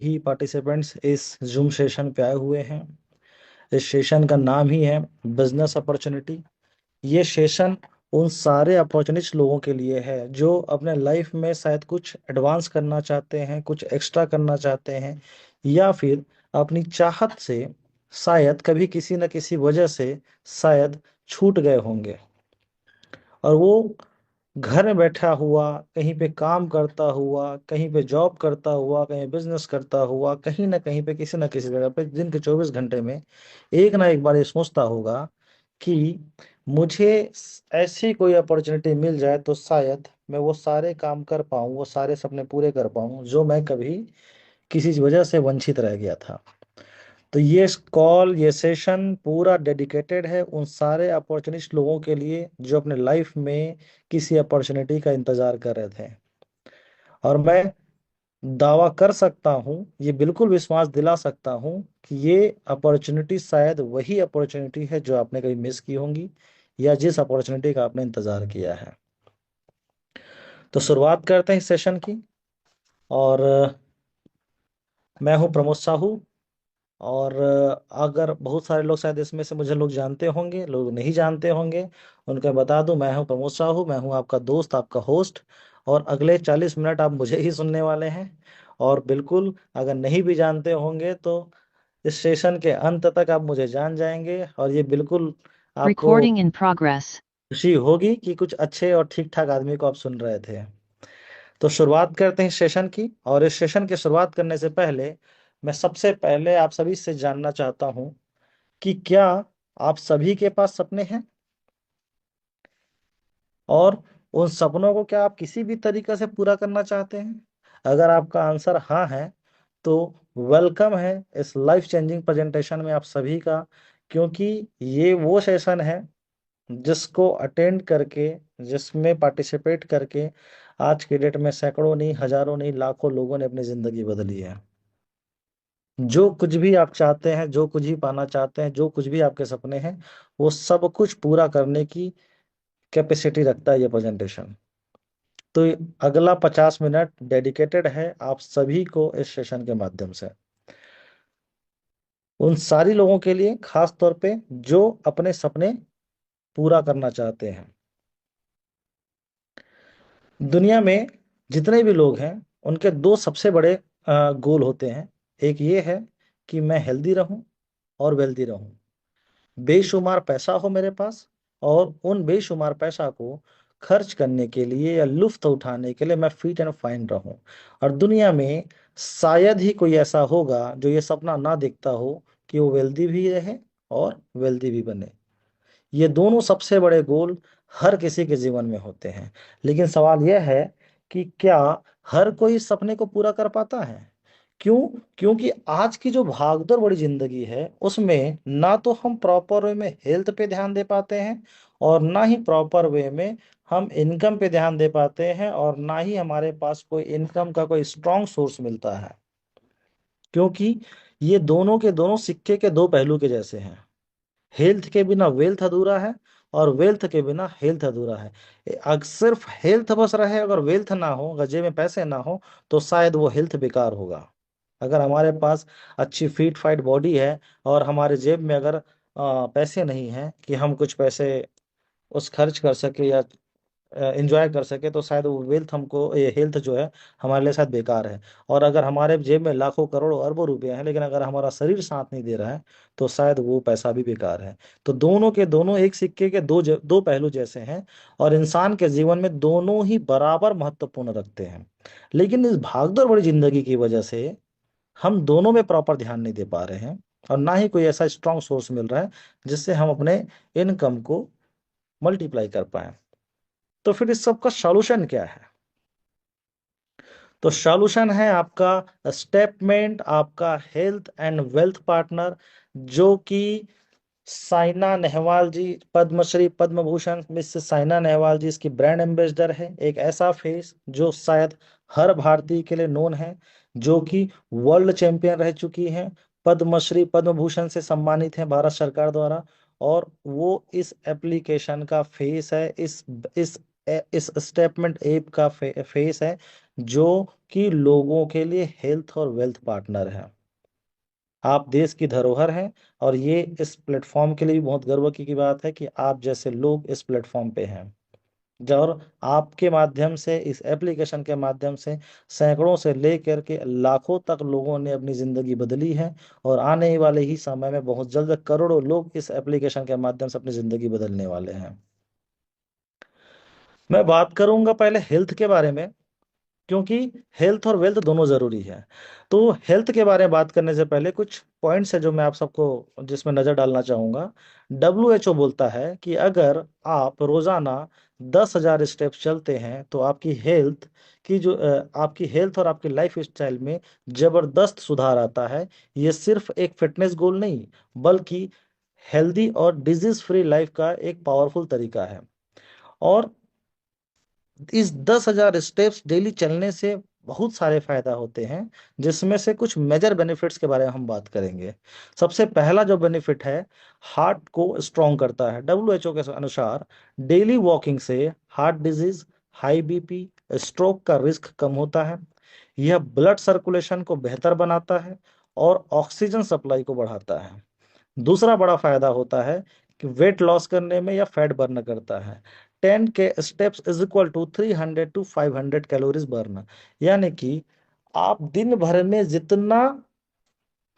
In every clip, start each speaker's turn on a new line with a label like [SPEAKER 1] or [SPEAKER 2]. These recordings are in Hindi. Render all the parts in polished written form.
[SPEAKER 1] ही पार्टिसिपेंट्स इस जूम सेशन पे आए हुए हैं। इस सेशन का नाम ही है बिजनेस अपॉर्चुनिटी। ये सेशन उन सारे अपॉर्चुनिस्ट लोगों के लिए है जो अपने लाइफ में शायद कुछ एडवांस करना चाहते हैं, कुछ एक्स्ट्रा करना चाहते हैं, या फिर अपनी चाहत से शायद कभी किसी न किसी वजह से शायद छूट गए होंगे, और वो घर में बैठा हुआ, कहीं पे काम करता हुआ, कहीं पे जॉब करता हुआ, कहीं बिजनेस करता हुआ, कहीं ना कहीं पे किसी न किसी जगह पे दिन के 24 घंटे में एक ना एक बार ये सोचता होगा कि मुझे ऐसी कोई अपॉर्चुनिटी मिल जाए तो शायद मैं वो सारे काम कर पाऊँ, वो सारे सपने पूरे कर पाऊँ जो मैं कभी किसी वजह से वंचित रह गया था। तो ये सेशन पूरा डेडिकेटेड है उन सारे अपॉर्चुनिस्ट लोगों के लिए जो अपने लाइफ में किसी अपॉर्चुनिटी का इंतजार कर रहे थे। और मैं दावा कर सकता हूँ, ये बिल्कुल विश्वास दिला सकता हूँ कि ये अपॉर्चुनिटी शायद वही अपॉर्चुनिटी है जो आपने कभी मिस की होंगी, या जिस अपॉर्चुनिटी का आपने इंतजार किया है। तो शुरुआत करते हैं इस सेशन की। और मैं हूँ प्रमोद साहू। और अगर बहुत सारे लोग शायद इसमें से मुझे लोग जानते होंगे, लोग नहीं जानते होंगे, उनको बता दूं, मैं हूं प्रमोद साहू, मैं हूं आपका दोस्त, आपका होस्ट। और अगले 40 मिनट आप मुझे ही सुनने वाले हैं। और बिल्कुल अगर नहीं भी जानते होंगे तो इस सेशन के अंत तक आप मुझे जान जाएंगे, और ये बिल्कुल आपको
[SPEAKER 2] Recording in progress.
[SPEAKER 1] खुशी होगी कि कुछ अच्छे और ठीक ठाक आदमी को आप सुन रहे थे। तो शुरुआत करते हैं सेशन की। और इस सेशन की शुरुआत करने से पहले मैं सबसे पहले आप सभी से जानना चाहता हूं कि क्या आप सभी के पास सपने हैं, और उन सपनों को क्या आप किसी भी तरीके से पूरा करना चाहते हैं। अगर आपका आंसर हाँ है तो वेलकम है इस लाइफ चेंजिंग प्रेजेंटेशन में आप सभी का, क्योंकि ये वो सेशन है जिसको अटेंड करके, जिसमें पार्टिसिपेट करके आज के डेट में सैकड़ों नहीं, हजारों नहीं, लाखों लोगों ने अपनी जिंदगी बदली है। जो कुछ भी आप चाहते हैं, जो कुछ भी पाना चाहते हैं, जो कुछ भी आपके सपने हैं, वो सब कुछ पूरा करने की कैपेसिटी रखता है ये प्रेजेंटेशन। तो अगला 50 मिनट डेडिकेटेड है आप सभी को इस सेशन के माध्यम से, उन सारी लोगों के लिए, खास तौर पे जो अपने सपने पूरा करना चाहते हैं। दुनिया में जितने भी लोग हैं उनके दो सबसे बड़े गोल होते हैं। एक ये है कि मैं हेल्दी रहूं और वेल्दी रहूं, बेशुमार पैसा हो मेरे पास, और उन बेशुमार पैसा को खर्च करने के लिए या लुफ्त उठाने के लिए मैं फिट एंड फाइन रहूं। और दुनिया में शायद ही कोई ऐसा होगा जो ये सपना ना देखता हो कि वो वेल्दी भी रहे और वेल्दी भी बने। ये दोनों सबसे बड़े गोल हर किसी के जीवन में होते हैं। लेकिन सवाल यह है कि क्या हर कोई इस सपने को पूरा कर पाता है। क्यों? क्योंकि आज की जो भागदौड़ बड़ी जिंदगी है उसमें ना तो हम प्रॉपर वे में हेल्थ पे ध्यान दे पाते हैं, और ना ही प्रॉपर वे में हम इनकम पे ध्यान दे पाते हैं, और ना ही हमारे पास कोई इनकम का कोई स्ट्रांग सोर्स मिलता है। क्योंकि ये दोनों के दोनों सिक्के के दो पहलू के जैसे हैं। हेल्थ के बिना वेल्थ अधूरा है, और वेल्थ के बिना हेल्थ अधूरा है। अगर सिर्फ हेल्थ बस रहे, अगर वेल्थ ना हो, अगर जेब में पैसे ना हो, तो शायद वो हेल्थ बेकार होगा। अगर हमारे पास अच्छी फिट फाइट बॉडी है और हमारे जेब में अगर पैसे नहीं हैं कि हम कुछ पैसे उस खर्च कर सके या एंजॉय कर सके, तो शायद वो वेल्थ हमको, ये हेल्थ जो है हमारे लिए शायद बेकार है। और अगर हमारे जेब में लाखों करोड़ों अरबों रुपए हैं, लेकिन अगर हमारा शरीर साथ नहीं दे रहा है, तो शायद वो पैसा भी बेकार है। तो दोनों के दोनों एक सिक्के के दो पहलू जैसे हैं, और इंसान के जीवन में दोनों ही बराबर महत्वपूर्ण रखते हैं। लेकिन इस भागदौड़ भरी जिंदगी की वजह से हम दोनों में प्रॉपर ध्यान नहीं दे पा रहे हैं, और ना ही कोई ऐसा स्ट्रांग सोर्स मिल रहा है जिससे हम अपने इनकम को मल्टीप्लाई कर पाए। तो फिर इस सब का सॉल्यूशन क्या है? तो सॉल्यूशन है आपका स्टेपमेंट, आपका हेल्थ एंड वेल्थ पार्टनर, जो कि साइना नेहवाल जी, पद्मश्री पद्म भूषण मिस साइना नेहवाल जी इसकी ब्रांड एम्बेसडर है। एक ऐसा फेस जो शायद हर भारतीय के लिए नोन है, जो कि वर्ल्ड चैंपियन रह चुकी हैं, पद्मश्री पद्म भूषण से सम्मानित है भारत सरकार द्वारा। और वो इस एप्लीकेशन का फेस है, इस इस स्टेटमेंट ऐप का फेस है, जो कि लोगों के लिए हेल्थ और वेल्थ पार्टनर है। आप देश की धरोहर हैं, और ये इस प्लेटफॉर्म के लिए भी बहुत गर्व की बात है कि आप जैसे लोग इस प्लेटफॉर्म पे हैं। और आपके माध्यम से, इस एप्लीकेशन के माध्यम से, सैकड़ों से लेकर के लाखों तक लोगों ने अपनी जिंदगी बदली है, और आने वाले ही समय में बहुत जल्द करोड़ों लोग इस एप्लीकेशन के माध्यम से अपनी जिंदगी बदलने वाले हैं। मैं बात करूंगा पहले हेल्थ के बारे में, क्योंकि हेल्थ और वेल्थ दोनों जरूरी है। तो हेल्थ के बारे में बात करने से पहले कुछ पॉइंट्स है जो मैं आप सबको जिसमें नजर डालना चाहूंगा। WHO बोलता है कि अगर आप रोजाना 10,000 स्टेप्स चलते हैं तो आपकी हेल्थ और आपकी लाइफ स्टाइल में जबरदस्त सुधार आता है। ये सिर्फ एक फिटनेस गोल नहीं, बल्कि हेल्दी और डिजीज फ्री लाइफ का एक पावरफुल तरीका है। और इस 10,000 स्टेप्स डेली चलने से बहुत सारे फायदा होते हैं, जिसमें से कुछ मेजर बेनिफिट्स के बारे में हम बात करेंगे। सबसे पहला जो बेनिफिट है, हार्ट को स्ट्रॉन्ग करता है। WHO के अनुसार डेली वॉकिंग से heart disease, high BP, stroke का रिस्क कम होता है। यह ब्लड सर्कुलेशन को बेहतर बनाता है और ऑक्सीजन सप्लाई को बढ़ाता है। दूसरा बड़ा फायदा होता है कि वेट लॉस करने में या फैट बर्न करता है। 10 के steps is equal to 300 to 500 calories burn. यानी कि आप दिन भर में जितना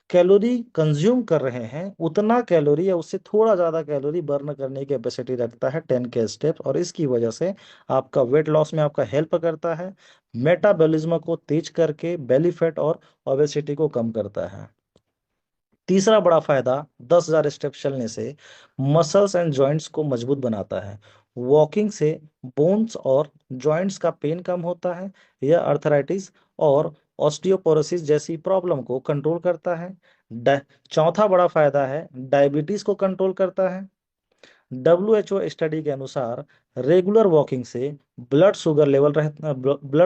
[SPEAKER 1] कैलोरी कंज्यूम कर रहे हैं, उतना कैलोरी या उससे थोड़ा ज्यादा कैलोरी बर्न करने की कैपेसिटी रखता है 10 के स्टेप्स। और इसकी वजह से आपका वेट लॉस में आपका हेल्प करता है, मेटाबॉलिज्म को तेज करके बेली फैट और ओबेसिटी को कम करता है। तीसरा बड़ा फायदा, 10,000 स्टेप चलने से मसल्स एंड जॉइंट्स को मजबूत बनाता है। वॉकिंग से बोन्स और जॉइंट्स का पेन कम होता है। यह अर्थराइटिस और ऑस्टियोपोरोसिस जैसी प्रॉब्लम को कंट्रोल करता है। चौथा बड़ा फायदा है, डायबिटीज को कंट्रोल करता है। WHO स्टडी के अनुसार रेगुलर वॉकिंग से ब्लड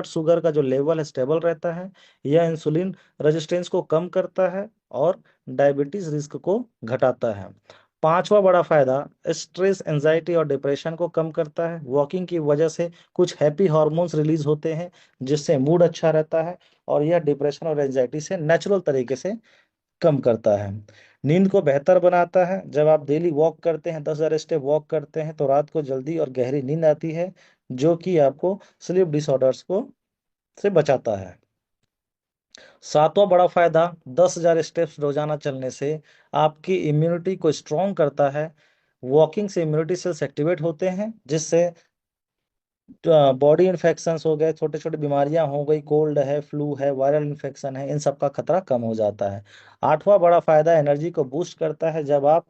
[SPEAKER 1] शुगर का जो लेवल है स्टेबल रहता है। यह इंसुलिन रेजिस्टेंस को कम करता है और डायबिटीज रिस्क को घटाता है। पांचवा बड़ा फायदा, स्ट्रेस, एंजाइटी और डिप्रेशन को कम करता है। वॉकिंग की वजह से कुछ हैप्पी हार्मोन्स रिलीज होते हैं, जिससे मूड अच्छा रहता है, और यह डिप्रेशन और एंजाइटी से नेचुरल तरीके से कम करता है। नींद को बेहतर बनाता है। जब आप डेली वॉक करते हैं, 10,000 स्टेप वॉक करते हैं, तो रात को जल्दी और गहरी नींद आती है, जो कि आपको स्लीप डिसऑर्डर्स को से बचाता है। सातवां बड़ा फायदा, 10,000 स्टेप्स रोजाना चलने से आपकी इम्यूनिटी को स्ट्रॉन्ग करता है। वॉकिंग से इम्यूनिटी सेल्स एक्टिवेट होते हैं, जिससे बॉडी इन्फेक्शंस हो गए, छोटे छोटे बीमारियां हो गई, कोल्ड है, फ्लू है, वायरल इन्फेक्शन है, इन सब का खतरा कम हो जाता है। आठवां बड़ा फायदा, एनर्जी को बूस्ट करता है। जब आप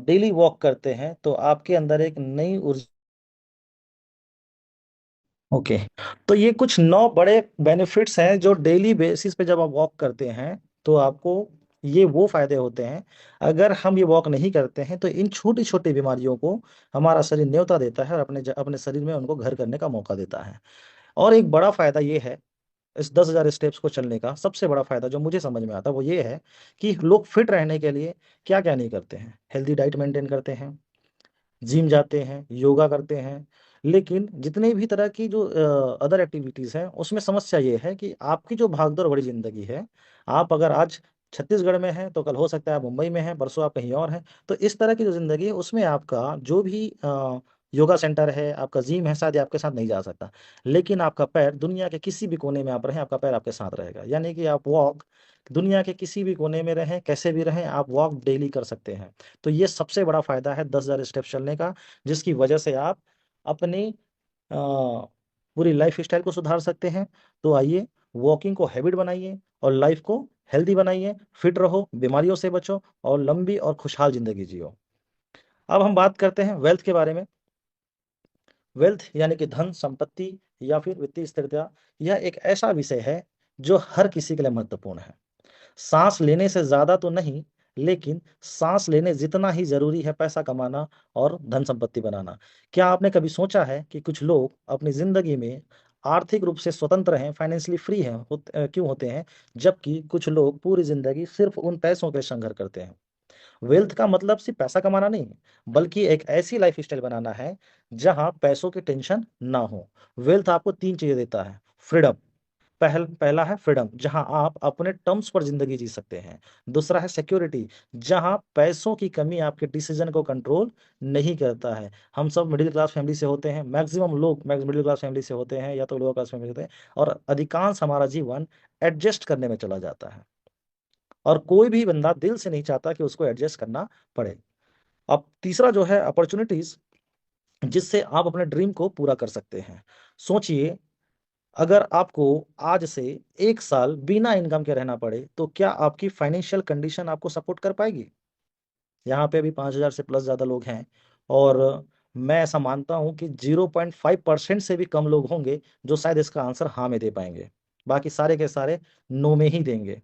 [SPEAKER 1] डेली वॉक करते हैं तो आपके अंदर एक नई ऊर्जा। ओके। तो ये कुछ 9 बड़े बेनिफिट्स हैं जो डेली बेसिस पे जब आप वॉक करते हैं तो आपको ये वो फायदे होते हैं। अगर हम ये वॉक नहीं करते हैं तो इन छोटी छोटी बीमारियों को हमारा शरीर न्योता देता है और अपने शरीर में उनको घर करने का मौका देता है। और एक बड़ा फायदा ये है, इस 10,000 स्टेप्स को चलने का सबसे बड़ा फायदा जो मुझे समझ में आता है वो ये है कि लोग फिट रहने के लिए क्या क्या नहीं करते हैं। हेल्दी डाइट मेंटेन करते हैं, जिम जाते हैं, योगा करते हैं, लेकिन जितने भी तरह की जो अदर एक्टिविटीज हैं, उसमें समस्या ये है कि आपकी जो भागदौड़ भरी जिंदगी है, आप अगर आज छत्तीसगढ़ में हैं तो कल हो सकता है आप मुंबई में हैं, परसों आप कहीं और हैं। तो इस तरह की जो जिंदगी है उसमें आपका जो भी योगा सेंटर है, आपका जिम है, शायद ये आपके साथ नहीं जा सकता, लेकिन आपका पैर दुनिया के किसी भी कोने में आप रहें, आपका पैर आपके साथ रहेगा। यानी कि आप वॉक दुनिया के किसी भी कोने में रहें, कैसे भी रहें, आप वॉक डेली कर सकते हैं। तो ये सबसे बड़ा फायदा है 10,000 स्टेप चलने का, जिसकी वजह से आप अपनी अ, पूरी लाइफ स्टाइल को सुधार सकते हैं। तो आइए, वॉकिंग को हैबिट बनाइए और लाइफ को हेल्दी बनाइए। फिट रहो, बीमारियों से बचो और लंबी और खुशहाल जिंदगी जियो। अब हम बात करते हैं वेल्थ के बारे में। वेल्थ यानी कि धन संपत्ति या फिर वित्तीय स्थिरता, यह एक ऐसा विषय है जो हर किसी के लिए महत्वपूर्ण है। सांस लेने से ज्यादा तो नहीं, लेकिन सांस लेने जितना ही जरूरी है पैसा कमाना और धन संपत्ति बनाना। क्या आपने कभी सोचा है कि कुछ लोग अपनी जिंदगी में आर्थिक रूप से स्वतंत्र हैं, फाइनेंशियली फ्री हैं, क्यों होते हैं, जबकि कुछ लोग पूरी जिंदगी सिर्फ उन पैसों के संघर्ष करते हैं। वेल्थ का मतलब सिर्फ पैसा कमाना नहीं, बल्कि एक ऐसी लाइफ स्टाइल बनाना है जहां पैसों की टेंशन ना हो। वेल्थ आपको तीन चीजें देता है। फ्रीडम। पहला है फ्रीडम, जहां आप अपने टर्म्स पर जिंदगी जी सकते हैं। दूसरा है सिक्योरिटी, जहां पैसों की कमी आपके डिसीजन को कंट्रोल नहीं करता है। हम सब मिडिल क्लास फैमिली से होते हैं, मैक्सिमम लोग मिडिल क्लास फैमिली से होते हैं या तो लोअर क्लास फैमिली होते हैं, और अधिकांश हमारा जीवन एडजस्ट करने में चला जाता है, और कोई भी बंदा दिल से नहीं चाहता कि उसको एडजस्ट करना पड़े। अब तीसरा जो है अपॉर्चुनिटीज, जिससे आप अपने ड्रीम को पूरा कर सकते हैं। सोचिए, अगर आपको आज से 1 साल बिना इनकम के रहना पड़े तो क्या आपकी फाइनेंशियल कंडीशन आपको सपोर्ट कर पाएगी? यहाँ पे अभी 5,000 से प्लस ज़्यादा लोग हैं, और मैं ऐसा मानता हूँ कि 0.5% से भी कम लोग होंगे जो शायद इसका आंसर हाँ में दे पाएंगे। बाकी सारे के सारे नो में ही देंगे।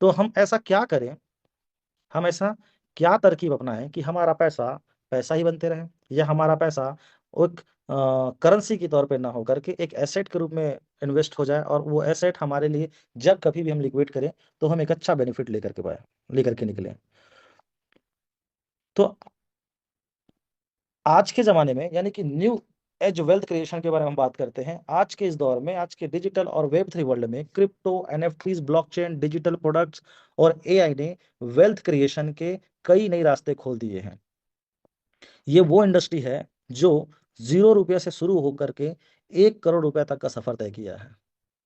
[SPEAKER 1] तो हम ऐसा क्या करें, हम ऐसा क्या तरकीब अपनाएं कि हमारा पैसा पैसा ही बनते रहे, या हमारा पैसा एक करेंसी के तौर पे ना हो करके एक एसेट के रूप में इन्वेस्ट हो जाए, और वो एसेट हमारे लिए जब कभी भी हम लिक्विड करें तो हम एक अच्छा बेनिफिट लेकर के निकलें। तो आज के ज़माने में, यानी कि न्यू एज वेल्थ क्रिएशन के बारे में हम बात करते हैं, आज के इस दौर में, आज के डिजिटल और वेब 3 वर्ल्ड में crypto, NFTs, blockchain, digital products और एआई ने वेल्थ क्रिएशन के कई नए रास्ते खोल दिए हैं। ये वो इंडस्ट्री है जो 0 रुपये से शुरू होकर के 1 करोड़ रुपए तक का सफर तय किया है,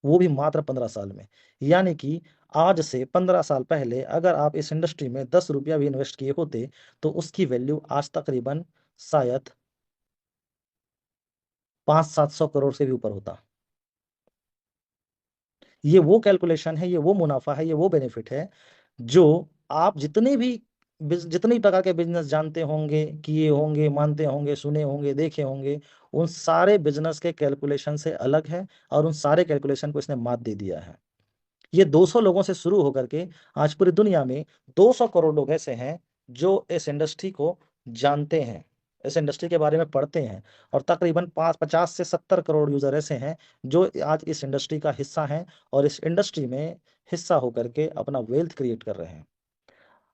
[SPEAKER 1] वो भी मात्र 15 साल में। यानी कि आज से 15 साल पहले अगर आप इस इंडस्ट्री में 10 रुपया भी इन्वेस्ट किए होते तो उसकी वैल्यू आज तकरीबन शायद 500-700 करोड़ से भी ऊपर होता। ये वो कैलकुलेशन है, ये वो मुनाफा है, ये वो बेनिफिट है जो आप जितनी प्रकार के बिजनेस जानते होंगे, किए होंगे, मानते होंगे, सुने होंगे, देखे होंगे, उन सारे बिजनेस के कैलकुलेशन से अलग है, और उन सारे कैलकुलेशन को इसने मात दे दिया है। ये 200 लोगों से शुरू होकर के आज पूरी दुनिया में 200 करोड़ लोग ऐसे हैं जो इस इंडस्ट्री को जानते हैं, इस इंडस्ट्री के बारे में पढ़ते हैं, और तकरीबन 50 से 70 करोड़ यूजर ऐसे हैं जो आज इस इंडस्ट्री का हिस्सा हैं, और इस इंडस्ट्री में हिस्सा होकर के अपना वेल्थ क्रिएट कर रहे हैं।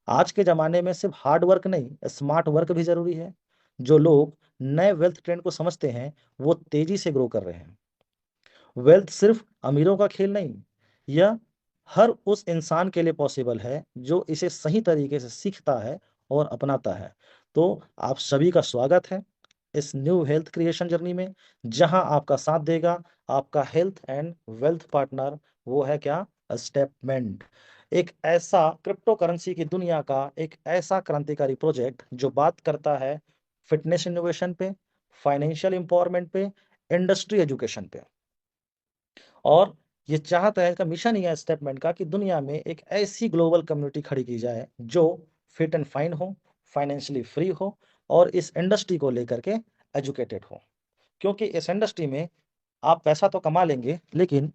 [SPEAKER 1] आज के ज़माने में सिर्फ हार्ड वर्क नहीं, स्मार्ट वर्क भी ज़रूरी है। जो लोग नए वेल्थ ट्रेंड को समझते हैं वो तेजी से ग्रो कर रहे हैं। वेल्थ सिर्फ अमीरों का खेल नहीं, यह हर उस इंसान के लिए पॉसिबल है जो इसे सही तरीके से सीखता है और अपनाता है। तो आप सभी का स्वागत है इस न्यू हेल्थ क्रिएशन जर्नी में, जहां आपका साथ देगा आपका हेल्थ एंड वेल्थ पार्टनर, वो है क्या? स्टेपमेंट। एक ऐसा क्रिप्टो करेंसी की दुनिया का एक ऐसा क्रांतिकारी प्रोजेक्ट जो बात करता है फिटनेस इनोवेशन पे, फाइनेंशियल एम्पावरमेंट पे, इंडस्ट्री एजुकेशन पे, और ये चाहता है, इसका मिशन ही है स्टेटमेंट का, कि दुनिया में एक ऐसी ग्लोबल कम्युनिटी खड़ी की जाए जो फिट एंड फाइन हो, फाइनेंशियली फ्री हो, और इस इंडस्ट्री को लेकर के एजुकेटेड हो। क्योंकि इस इंडस्ट्री में आप पैसा तो कमा लेंगे, लेकिन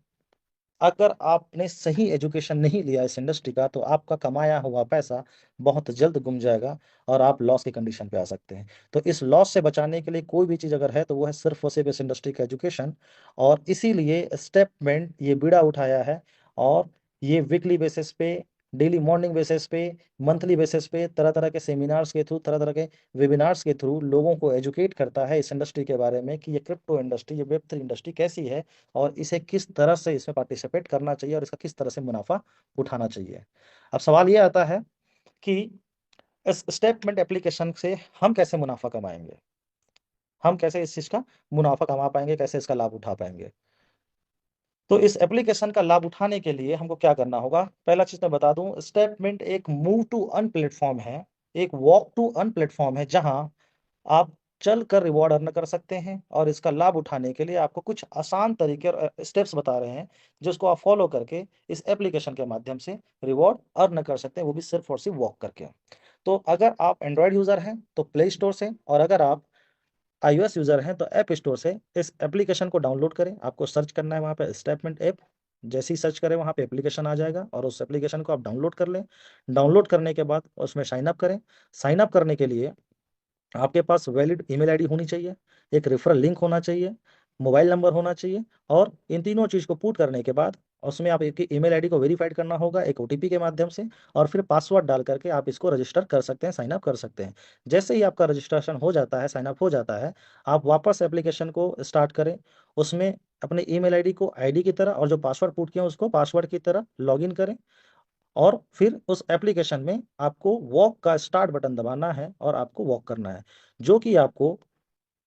[SPEAKER 1] अगर आपने सही एजुकेशन नहीं लिया इस इंडस्ट्री का तो आपका कमाया हुआ पैसा बहुत जल्द गुम जाएगा, और आप लॉस की कंडीशन पे आ सकते हैं। तो इस लॉस से बचाने के लिए कोई भी चीज़ अगर है तो वो है सिर्फ और सिर्फ इस इंडस्ट्री का एजुकेशन, और इसीलिए स्टेपमेंट ये बीड़ा उठाया है, और ये वीकली बेसिस पे, डेली मॉर्निंग बेसिस पे, मंथली बेसिस पे तरह तरह के सेमिनार्स के थ्रू, तरह तरह के वेबिनार्स के थ्रू लोगों को एजुकेट करता है इस इंडस्ट्री के बारे में कि ये क्रिप्टो इंडस्ट्री, ये वेब 3 इंडस्ट्री कैसी है, और इसे किस तरह से इसमें पार्टिसिपेट करना चाहिए, और इसका किस तरह से मुनाफा उठाना चाहिए। अब सवाल ये आता है कि इस स्टेटमेंट एप्लीकेशन से हम कैसे मुनाफा कमाएंगे, हम कैसे इस चीज़ का मुनाफा कमा पाएंगे, कैसे इसका लाभ उठा पाएंगे? तो इस एप्लीकेशन का लाभ उठाने के लिए हमको क्या करना होगा? पहला चीज मैं बता दूं, स्टेटमेंट एक मूव टू अर्न प्लेटफॉर्म है, एक वॉक टू अर्न प्लेटफॉर्म है, जहां आप चल कर रिवॉर्ड अर्न कर सकते हैं, और इसका लाभ उठाने के लिए आपको कुछ आसान तरीके और स्टेप्स बता रहे हैं जिसको आप फॉलो करके इस एप्लीकेशन के माध्यम से रिवॉर्ड अर्न कर सकते हैं, वो भी सिर्फ और सिर्फ वॉक करके। तो अगर आप एंड्रॉयड यूजर हैं तो प्ले स्टोर से, और अगर आप iOS यूजर हैं तो ऐप स्टोर से इस एप्लीकेशन को डाउनलोड करें। आपको सर्च करना है वहाँ पे स्टेटमेंट ऐप, जैसे ही सर्च करें वहाँ पे एप्लीकेशन आ जाएगा, और उस एप्लीकेशन को आप डाउनलोड कर लें। डाउनलोड करने के बाद उसमें साइन अप करें। साइन अप करने के लिए आपके पास वैलिड ईमेल आईडी होनी चाहिए, एक रेफरल लिंक होना चाहिए, मोबाइल नंबर होना चाहिए, और इन तीनों चीज़ को पुट करने के बाद उसमें आप एक ईमेल आईडी को वेरीफाइड करना होगा एक ओटीपी के माध्यम से, और फिर पासवर्ड डाल करके आप इसको रजिस्टर कर सकते हैं, साइन अप कर सकते हैं। जैसे ही आपका रजिस्ट्रेशन हो जाता है, साइन अप हो जाता है, आप वापस एप्लीकेशन को स्टार्ट करें। उसमें अपने ईमेल आईडी को आईडी की तरह और जो पासवर्ड पुट किया उसको पासवर्ड की तरह लॉगिन करें, और फिर उस एप्लीकेशन में आपको वॉक का स्टार्ट बटन दबाना है और आपको वॉक करना है, जो कि आपको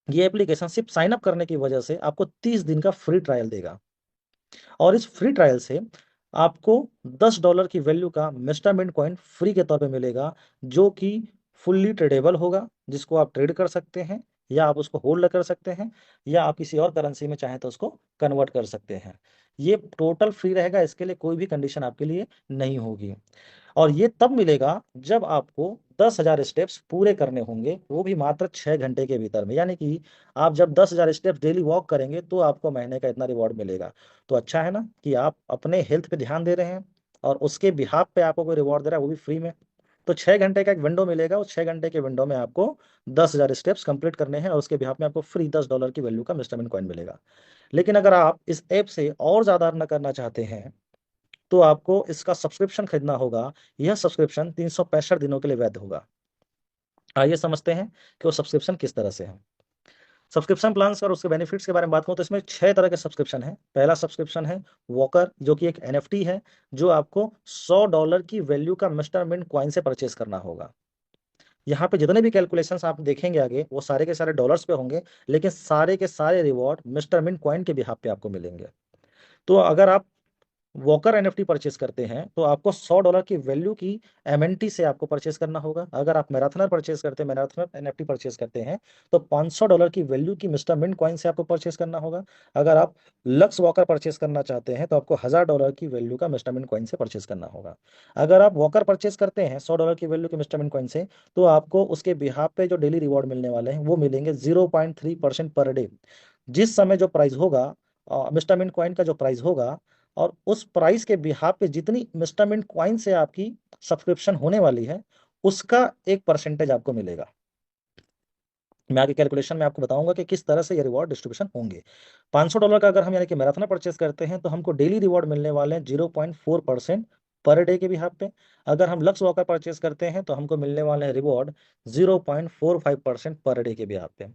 [SPEAKER 1] ये एप्लीकेशन सिर्फ साइन अप करने की वजह से आपको 30 दिन का फ्री ट्रायल देगा। और इस फ्री ट्रायल से आपको $10 की वैल्यू का मिस्टर मिंट कॉइन फ्री के तौर पे मिलेगा, जो कि फुल्ली ट्रेडेबल होगा, जिसको आप ट्रेड कर सकते हैं या आप उसको होल्ड कर सकते हैं या आप किसी और करेंसी में चाहें तो उसको कन्वर्ट कर सकते हैं। ये टोटल फ्री रहेगा, इसके लिए कोई भी कंडीशन आपके लिए नहीं होगी। और ये तब मिलेगा जब आपको 10,000 स्टेप्स पूरे करने होंगे, वो भी मात्र 6 घंटे के भीतर में। यानी कि आप जब 10,000 स्टेप्स डेली वॉक करेंगे तो आपको महीने का इतना रिवॉर्ड मिलेगा। तो अच्छा है ना कि आप अपने हेल्थ पे ध्यान दे रहे हैं और उसके बिहाफ पे आपको कोई रिवॉर्ड दे रहा है, वो भी फ्री में। तो 6 घंटे का एक विंडो मिलेगा, उस 6 घंटे के विंडो में आपको 10,000 स्टेप्स कंप्लीट करने हैं और उसके बिहाफ में आपको फ्री $10 की वैल्यू का मिस्टरमिन कॉइन मिलेगा। लेकिन अगर आप इस ऐप से और ज़्यादा अर्न करना चाहते हैं तो आपको इसका सब्सक्रिप्शन खरीदना होगा। यह सब्सक्रिप्शन 365 दिनों के लिए वैध होगा। आइए समझते हैं कि वो सब्सक्रिप्शन किस तरह से है। सब्सक्रिप्शन प्लान्स और उसके बेनिफिट्स के बारे में बात करूं तो इसमें 6 तरह के सब्सक्रिप्शन है। पहला सब्सक्रिप्शन है वॉकर, जो कि एक एनएफटी है, जो आपको $100 की वैल्यू का मिस्टर मिंट कॉइन से परचेस करना होगा। यहाँ पे जितने भी कैलकुलेशंस आप देखेंगे आगे, वो सारे के सारे डॉलर्स पे होंगे, लेकिन सारे के सारे रिवॉर्ड मिस्टर मिंट कॉइन के बिहाफ पे आपको मिलेंगे। तो अगर आप वॉकर एनएफटी परचेस करते हैं तो आपको $100 की वैल्यू की एमएनटी से आपको परचेस करना होगा। अगर आप मैराथनर परचेस करते हैं, मैराथनर एनएफटी परचेस करते हैं, तो $500 की वैल्यू की मिस्टर मिंट कॉइन से आपको परचेस करना होगा। अगर आप लक्स वॉकर परचेस करना चाहते हैं तो आपको $1,000 की वैल्यू का मिस्टर मिंट कॉइन से परचेस करना होगा। अगर आप वॉकर परचेस करते हैं $100 की वैल्यू के मिस्टर मिंट कॉइन से, तो आपको उसके बिहाफ पे जो डेली रिवॉर्ड मिलने वाले हैं वो मिलेंगे 0.3% पर डे। जिस समय जो प्राइस होगा, मिस्टर मिंट कॉइन का जो प्राइस होगा, और उस प्राइस के बिहाफ पे जितनी इंस्टॉलमेंट कॉइन से आपकी सब्सक्रिप्शन होने वाली है, उसका एक परसेंटेज आपको मिलेगा। मैं आगे कैलकुलेशन में आपको बताऊंगा कि किस तरह से ये रिवॉर्ड डिस्ट्रीब्यूशन होंगे। $500 का अगर हम यानी कि मैराथन परचेस करते हैं तो हमको डेली रिवॉर्ड मिलने वाले हैं 0.4% पर डे के बिहाफ पे। अगर हम लक्स वॉकर परचेस करते हैं तो हमको मिलने वाले हैं रिवॉर्ड 0.45% पर डे के बिहाफ पे।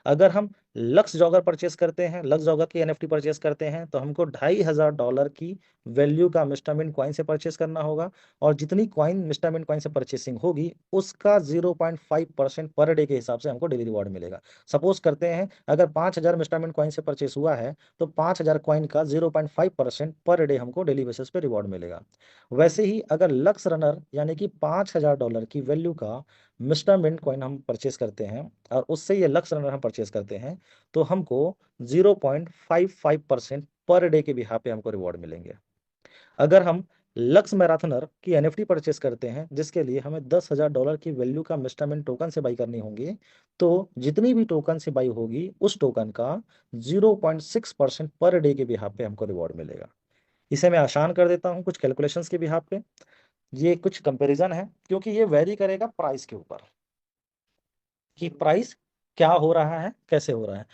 [SPEAKER 1] अगर हम लक्स जॉगर परचेस करते हैं, लक्स जॉगर की एनएफटी परचेस करते हैं, तो हमको $2,500 की वैल्यू का मिस्टरमिंट कॉइन से परचेस करना होगा, और जितनी कॉइन मिस्टरमिंट कॉइन से परचेसिंग होगी उसका 0.5% पर डे के हिसाब से हमको डेली रिवॉर्ड मिलेगा। सपोज करते हैं अगर 5,000 मिस्टरमिंट कॉइन से परचेस हुआ है तो 5,000 कॉइन का 0.5% पर डे हमको डेली बेसिस पे रिवॉर्ड मिलेगा। वैसे ही अगर लक्स रनर यानी कि $5,000 की वैल्यू का मिस्टर मिंट कॉइन हम परचेस करते हैं और उससे ये लक्स रनर हम परचेस करते हैं, तो हमको 0.55% पर डे के बिहाफ पे हमको रिवॉर्ड मिलेंगे। अगर हम लक्स मैराथनर की एनएफटी परचेस करते हैं, जिसके लिए हमें $10,000 की वैल्यू का मिस्टर मिंट टोकन से बाई करनी होंगी, तो जितनी भी टोकन से बाई होगी उस टोकन का 0.6% पर डे के बिहाफ पे हमको रिवॉर्ड मिलेगा। इसे मैं आसान कर देता हूँ कुछ कैलकुलेशंस के बिहाफ पे। ये कुछ कंपैरिजन है, क्योंकि ये वेरी करेगा प्राइस के ऊपर कि प्राइस क्या हो रहा है, कैसे हो रहा है।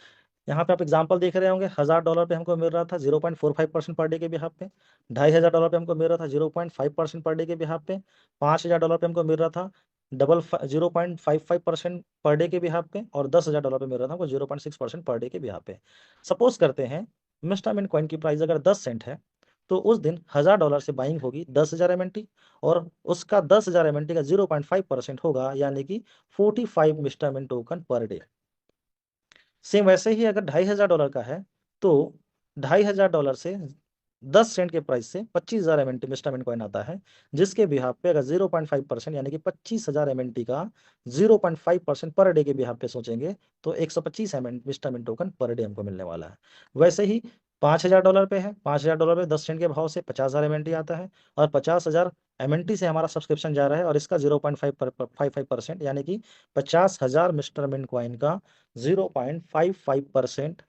[SPEAKER 1] यहाँ पे आप एग्जांपल देख रहे होंगे, $1,000 पे हमको मिल रहा था 0.45% पर डे के बिहाफ पे। $2,500 पे हमको मिल रहा था 0.5% पर डे के बिहाफ पे। $5,000 पे हमको मिल रहा था 0.55% पर डे के बिहाफ पे, और $10,000 पे मिल रहा था हमको 0.6% पर डे के बिहाफ पे। सपोज करते हैं मिस्टर मिंट कॉइन की प्राइस अगर 10 सेंट है, तो उस दिन $1,000 से बाइंग होगी 10,000 एमएनटी, और उसका 10,000 एमएनटी का 0.5% होगा, यानी कि 45 Mr Mint token per day. Same वैसे ही अगर $2,500 का है, तो $2,500 से 10 सेंट के प्राइस से 25,000 एमएनटी मिस्टरमिंट कॉइन आता है, जिसके बिहाफ पे अगर 0.5% यानी कि 25,000 एमएनटी का 0.5% पर डे के बिहाफ पे सोचेंगे, तो 125 एमएन मिस्टरमिंट टोकन पर डे हमको मिलने वाला है। वैसे ही $5,000 पे है, $5,000 पे 10 सेंट के भाव से 50,000 एमएनटी आता है, और 50,000 एमएनटी से हमारा सब्सक्रिप्शन जा रहा है, और इसका 0.55% यानी कि 50,000 मिस्टरमिंट कॉइन का 0.55%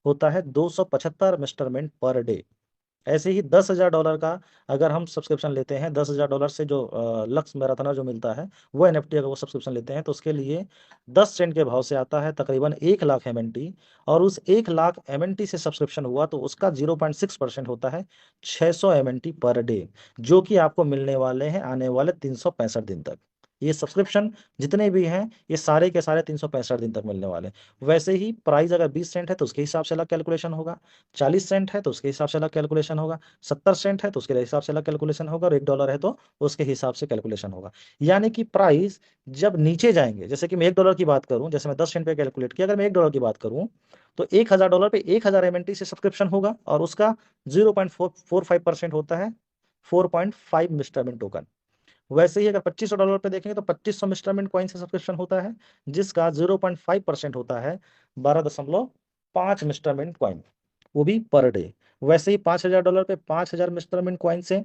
[SPEAKER 1] होता है 275 मिस्टरमेंट पर डे। ऐसे ही $10,000 का अगर हम सब्सक्रिप्शन लेते हैं, $10,000 से जो लक्स मैराथनर जो मिलता है, वो एनएफटी अगर वो सब्सक्रिप्शन लेते हैं तो उसके लिए 10 सेंट के भाव से आता है तकरीबन 1 लाख एमएनटी, और उस 1 लाख एमएनटी से सब्सक्रिप्शन हुआ तो उसका 0.6% होता है 600 एमएनटी पर डे, जो कि आपको मिलने वाले हैं आने वाले 365 दिन तक। ये सब्सक्रिप्शन जितने भी हैं ये सारे के सारे 365 दिन तक मिलने वाले हैं। वैसे ही प्राइस अगर 20 सेंट है तो उसके हिसाब से अलग कैलकुलेशन होगा, 40 सेंट है तो उसके हिसाब से अलग कैलकुलेशन होगा, 70 सेंट है तो उसके हिसाब से अलग कैलकुलेशन होगा, और $1 है तो उसके हिसाब से कैलकुलेशन होगा। यानी कि प्राइस जब नीचे जाएंगे, जैसे कि मैं $1 की बात करूं, जैसे मैं 10 सेंट पे कैलकुलेट किया, अगर मैं $1 की बात करूं तो $1,000 पे 1,000 MNT से सब्सक्रिप्शन होगा, और उसका 0.45% होता है 4.5 मिस्टर मिन टोकन। वैसे ही अगर $2,500 पे देखेंगे तो 2,500 मिस्टर मिंट कॉइन से सब्सक्रिप्शन होता है, जिसका 0.5% होता है 12.5 मिस्टर मिंट कॉइन, वो भी पर डे। वैसे ही $5,000 पे 5,000 मिस्टर मिंट कॉइन से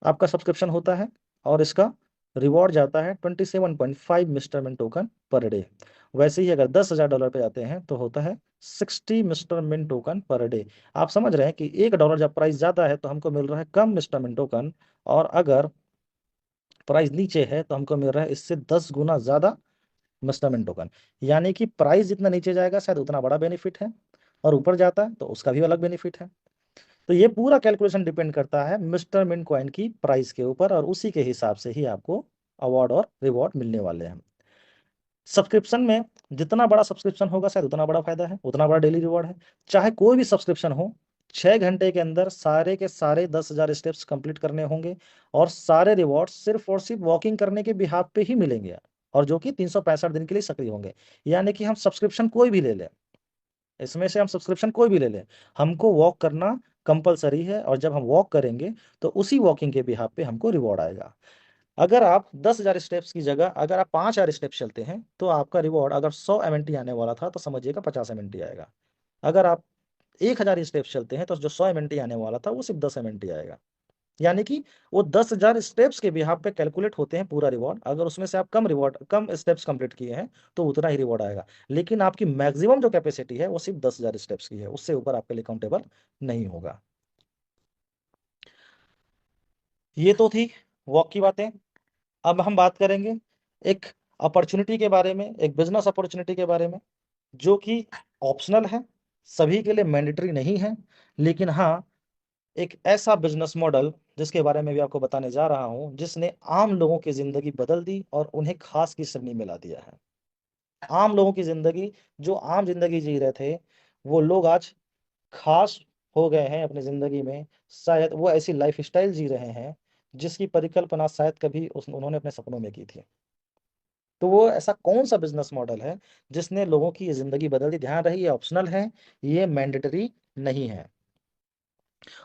[SPEAKER 1] आपका सब्सक्रिप्शन होता है, और इसका रिवॉर्ड जाता है 27.5 Mr Mint token per day. वैसे ही अगर $10,000 पे जाते हैं तो होता है 60 Mr Mint token per day. आप समझ रहे हैं कि $1 जब प्राइस ज्यादा है तो हमको मिल रहा है कम मिस्टर मिंट टोकन, और अगर प्राइस नीचे है तो हमको मिल रहा है इससे 10 गुना ज्यादा इन्वेस्टमेंट टोकन। यानी कि प्राइस जितना नीचे जाएगा शायद उतना बड़ा बेनिफिट है, और ऊपर जाता है तो उसका भी अलग बेनिफिट है। तो ये पूरा कैलकुलेशन डिपेंड करता है मिस्टर मिंट कॉइन की प्राइस के ऊपर, और उसी के हिसाब से ही आपको अवार्ड और रिवॉर्ड मिलने वाले हैं। सब्सक्रिप्शन में जितना बड़ा सब्सक्रिप्शन होगा शायद उतना बड़ा फायदा है, उतना बड़ा डेली रिवॉर्ड है। चाहे कोई भी सब्सक्रिप्शन हो, 6 घंटे के अंदर सारे के सारे 10,000 स्टेप्स कंप्लीट करने होंगे, और सारे रिवॉर्ड सिर्फ और सिर्फ वॉकिंग करने के बिहाफ पे ही मिलेंगे, और जो कि 365 दिन के लिए सक्रिय होंगे। यानी कि हम सब्सक्रिप्शन कोई भी ले लें, इसमें से हम सब्सक्रिप्शन कोई भी ले लें, हमको वॉक करना कंपलसरी है, और जब हम वॉक करेंगे तो उसी वॉकिंग के बिहाफ पे हमको रिवॉर्ड आएगा। अगर आप 10,000 स्टेप्स की जगह अगर आप 5,000 स्टेप्स चलते हैं तो आपका रिवॉर्ड अगर 100 MNT आने वाला था तो समझिएगा 50 MNT आएगा। अगर आप 1,000 स्टेप्स चलते हैं तो जो 100 MNT आने वाला था वो सिर्फ 10 MNT आएगा। यानी कि वो 10,000 स्टेप्स के बिहाफ पे कैलकुलेट होते हैं पूरा रिवॉर्ड। अगर उसमें से आप कम स्टेप्स कंप्लीट किए हैं तो उतना ही रिवॉर्ड आएगा, लेकिन आपकी मैक्सिमम जो कैपेसिटी है वो सिर्फ 10,000 स्टेप्स की है, उससे ऊपर आपके लिए काउंटेबल नहीं होगा। ये तो थी वॉक की बातें। अब हम बात करेंगे एक अपॉर्चुनिटी के बारे में, एक बिजनेस अपॉर्चुनिटी के बारे में, जो कि ऑप्शनल है, सभी के लिए मैंडेटरी नहीं है, लेकिन हाँ एक ऐसा बिजनेस मॉडल जिसके बारे में भी आपको बताने जा रहा हूं, जिसने आम लोगों की जिंदगी बदल दी और उन्हें खास की श्रेणी में ला दिया है। आम लोगों की जिंदगी, जो आम जिंदगी जी रहे थे, वो लोग आज खास हो गए हैं अपनी जिंदगी में। शायद वो ऐसी लाइफ स्टाइल जी रहे हैं जिसकी परिकल्पना शायद कभी उन्होंने अपने सपनों में की थी। तो वो ऐसा कौन सा बिजनेस मॉडल है जिसने लोगों की ये जिंदगी बदल दी? ध्यान रहे, ये ऑप्शनल है, ये मैंडेटरी नहीं है।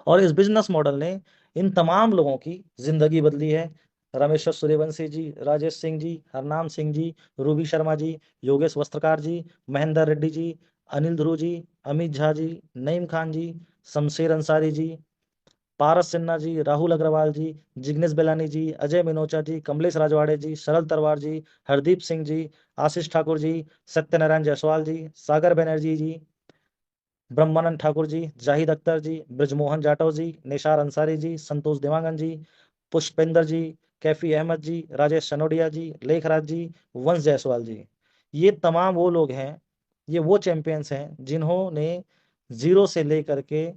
[SPEAKER 1] और इस बिजनेस मॉडल ने इन तमाम लोगों की जिंदगी बदली है। रमेश्वर सूर्यवंशी जी, राजेश सिंह जी, हरनाम सिंह जी, रूबी शर्मा जी, योगेश वस्त्रकार जी, महेंद्र रेड्डी जी, अनिल ध्रुव जी, अमित झा जी, नईम खान जी, शमशेर अंसारी जी, पारस सिन्हा जी, राहुल अग्रवाल जी, जिग्नेश बेलानी जी, अजय मिनोचा जी, कमलेश राजवाड़े जी, शरद तरवार जी, हरदीप सिंह जी, आशीष ठाकुर जी, सत्यनारायण जायसवाल जी, सागर बनर्जी जी, ब्रह्मानंद ठाकुर जी, जाहिद अख्तर जी, ब्रजमोहन जाटव जी, निशार अंसारी जी, संतोष देवांगन जी, पुष्पेंद्र जी, कैफी अहमद जी, राजेश सनोडिया जी, लेखराज जी, वंश जायसवाल जी। ये तमाम वो लोग हैं, ये वो चैंपियंस हैं जिन्होंने जीरो से लेकर के